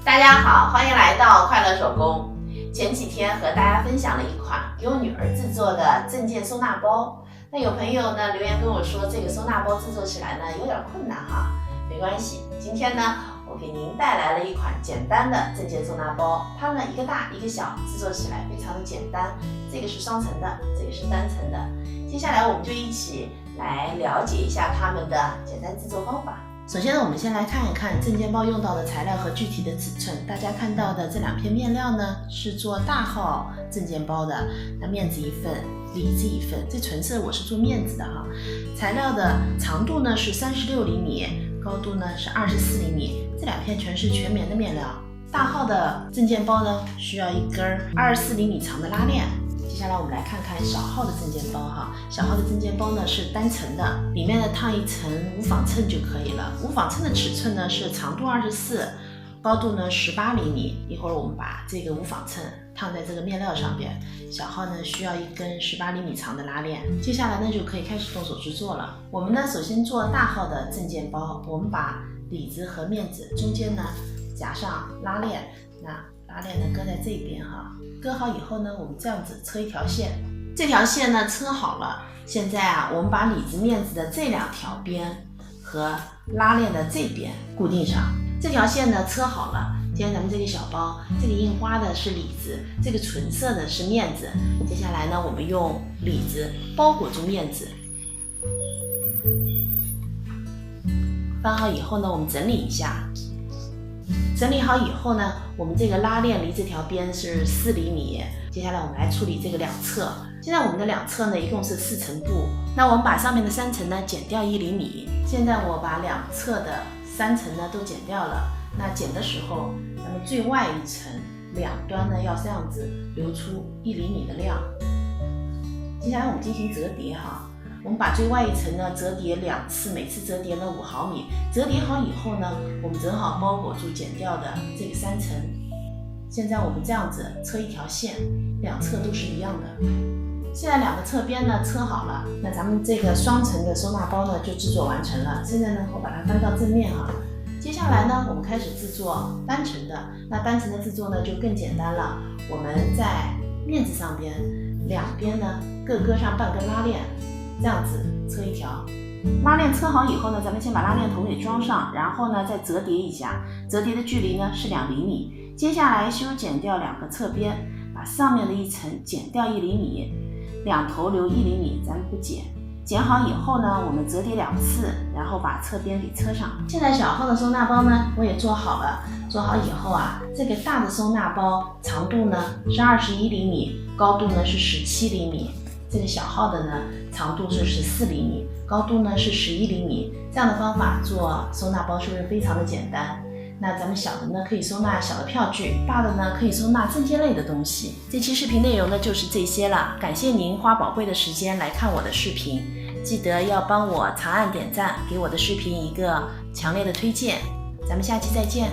大家好，欢迎来到快乐手工。前几天和大家分享了一款给我女儿制作的证件收纳包。那有朋友呢留言跟我说，这个收纳包制作起来呢有点困难哈，没关系，今天呢我给您带来了一款简单的证件收纳包，它呢一个大一个小，制作起来非常的简单。这个是双层的，这个是单层的。接下来我们就一起来了解一下它们的简单制作方法。首先呢，我们先来看一看证件包用到的材料和具体的尺寸。大家看到的这两片面料呢，是做大号证件包的，那面子一份，里子一份。这纯色我是做面子的哈。材料的长度呢是36厘米，高度呢是24厘米。这两片全是全棉的面料。大号的证件包呢，需要一根24厘米长的拉链。接下来我们来看看小号的证件包哈，小号的证件包呢是单层的，里面呢烫一层无纺衬就可以了。无纺衬的尺寸呢是长度24，高度呢18厘米。一会儿我们把这个无纺衬烫在这个面料上边。小号呢需要一根18厘米长的拉链。接下来呢就可以开始动手制作了。我们呢首先做大号的证件包，我们把里子和面子中间呢夹上拉链，那拉链呢搁在这边哈。搁好以后呢，我们这样子车一条线，这条线呢车好了。现在啊，我们把里子面子的这两条边和拉链的这边固定上。这条线呢车好了。今天咱们这个小包，这个印花的是里子，这个纯色的是面子。接下来呢，我们用里子包裹住面子。翻好以后呢，我们整理一下。整理好以后呢，我们这个拉链离这条边是4厘米。接下来我们来处理这个两侧。现在我们的两侧呢一共是4层布，那我们把上面的3层呢剪掉1厘米。现在我把两侧的3层呢都剪掉了。那剪的时候，咱们最外一层两端呢要这样子留出1厘米的量。接下来我们进行折叠哈。我们把最外一层呢折叠2次，每次折叠呢5毫米。折叠好以后呢，我们正好包裹住剪掉的这个3层。现在我们这样子车一条线，两侧都是一样的。现在两个侧边呢车好了，那咱们这个双层的收纳包呢就制作完成了。现在呢，我把它翻到正面哈。接下来呢，我们开始制作单层的。那单层的制作呢就更简单了。我们在面子上边两边呢各搁上半根拉链。这样子车一条，拉链车好以后呢，咱们先把拉链头给装上，然后呢再折叠一下，折叠的距离呢是2厘米。接下来修剪掉2个侧边，把上面的一层剪掉1厘米，两头留1厘米，咱们不剪。剪好以后呢，我们折叠2次，然后把侧边给车上。现在小号的收纳包呢，我也做好了。做好以后啊，这个大的收纳包长度呢是21厘米，高度呢是17厘米。这个小号的呢，长度是14厘米，高度呢是11厘米。这样的方法做收纳包是不是非常的简单？那咱们小的呢可以收纳小的票据，大的呢可以收纳证件类的东西。这期视频内容呢就是这些了，感谢您花宝贵的时间来看我的视频，记得要帮我长按点赞，给我的视频一个强烈的推荐。咱们下期再见。